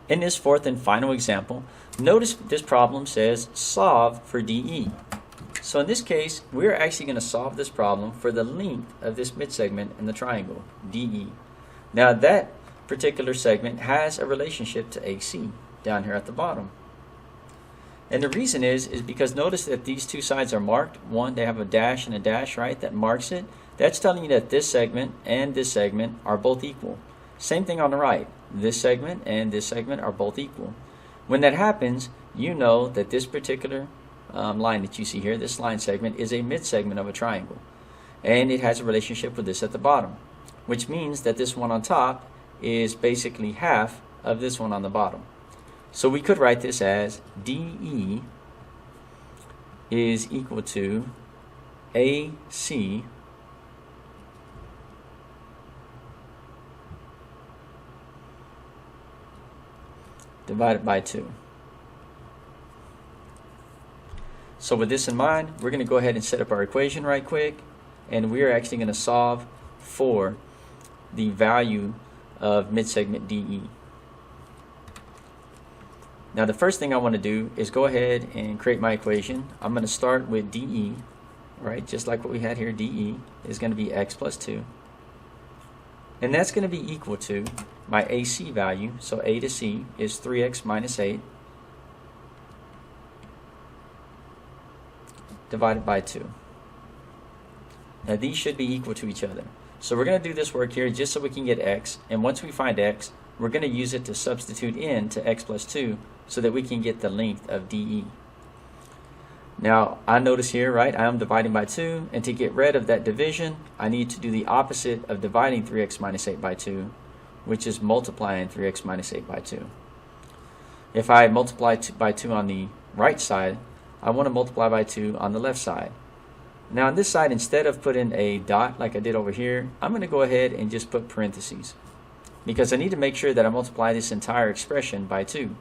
In this fourth and final example, notice this problem says solve for DE. So in this case, we're actually going to solve this problem for the length of this midsegment in the triangle, DE. Now that particular segment has a relationship to AC down here at the bottom. And the reason is because notice that these two sides are marked. One, they have a dash and a dash, right, that marks it. That's telling you that this segment and this segment are both equal. Same thing on the right. This segment and this segment are both equal. When that happens, you know that this particular line that you see here, this line segment, is a midsegment of a triangle. And it has a relationship with this at the bottom, which means that this one on top is basically half of this one on the bottom. So we could write this as DE is equal to AC divided by 2. So with this in mind, we're going to go ahead and set up our equation right quick, and we're actually going to solve for the value of midsegment DE. Now the first thing I want to do is go ahead and create my equation. I'm going to start with DE, right, just like what we had here. DE is going to be x plus 2. And that's going to be equal to my AC value, so A to C is 3x minus 8 divided by 2. Now these should be equal to each other. So we're going to do this work here just so we can get x, and once we find x, we're going to use it to substitute in to x plus 2 so that we can get the length of DE. Now I notice here, right, I am dividing by 2, and to get rid of that division, I need to do the opposite of dividing 3x minus 8 by 2, which is multiplying 3x minus 8 by 2. If I multiply by 2 on the right side, I want to multiply by 2 on the left side. Now on this side, instead of putting a dot like I did over here, I'm going to go ahead and just put parentheses, because I need to make sure that I multiply this entire expression by 2.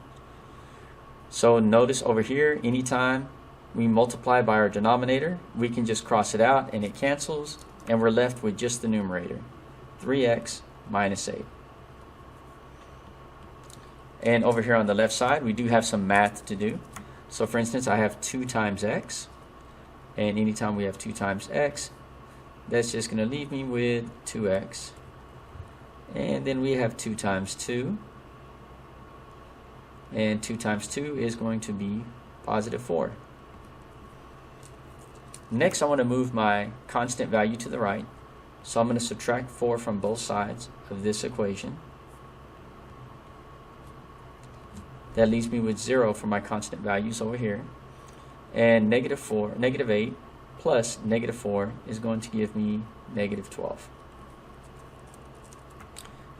So notice over here, anytime we multiply by our denominator, we can just cross it out and it cancels, and we're left with just the numerator, 3x minus 8. And over here on the left side, we do have some math to do. So for instance, I have 2 times x, and anytime we have 2 times x, that's just going to leave me with 2x. And then we have 2 times 2, and 2 times 2 is going to be positive 4. Next, I want to move my constant value to the right, so I'm going to subtract 4 from both sides of this equation. That leaves me with 0 for my constant values over here, and negative 8 plus negative 4 is going to give me negative 12.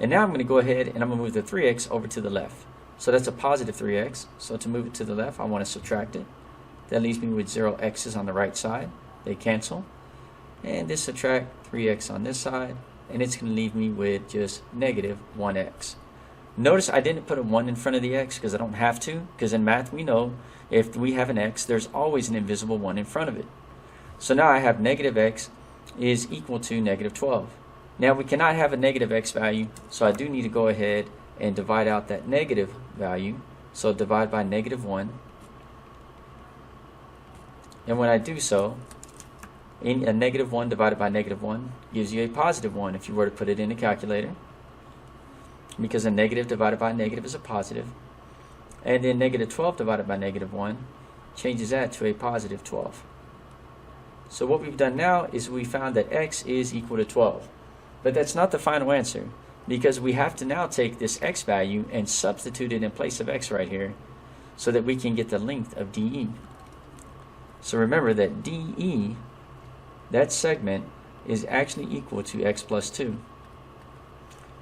And now I'm going to go ahead and I'm going to move the 3x over to the left. So that's a positive 3x. So to move it to the left, I want to subtract it. That leaves me with 0 x's on the right side. They cancel. And this subtract 3x on this side, and it's going to leave me with just negative 1x. Notice I didn't put a 1 in front of the x because I don't have to, because in math we know if we have an x, there's always an invisible 1 in front of it. So now I have negative x is equal to negative 12. Now we cannot have a negative x value, so I do need to go ahead and divide out that negative value. So divide by negative 1. And when I do so, a negative 1 divided by negative 1 gives you a positive 1 if you were to put it in a calculator, because a negative divided by a negative is a positive. And then negative 12 divided by negative 1 changes that to a positive 12. So what we've done now is we found that x is equal to 12. But that's not the final answer, because we have to now take this x value and substitute it in place of x right here so that we can get the length of DE. So remember that DE, that segment, is actually equal to x plus 2.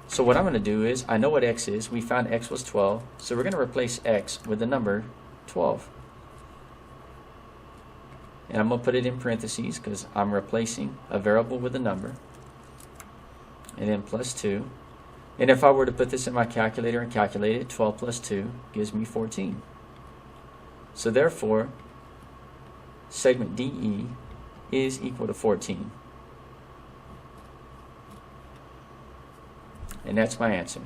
So what I'm going to do is, I know what x is. We found x was 12, so we're going to replace x with the number 12. And I'm going to put it in parentheses because I'm replacing a variable with a number. And then plus 2. And if I were to put this in my calculator and calculate it, 12 plus 2 gives me 14. So therefore, segment DE is equal to 14. And that's my answer.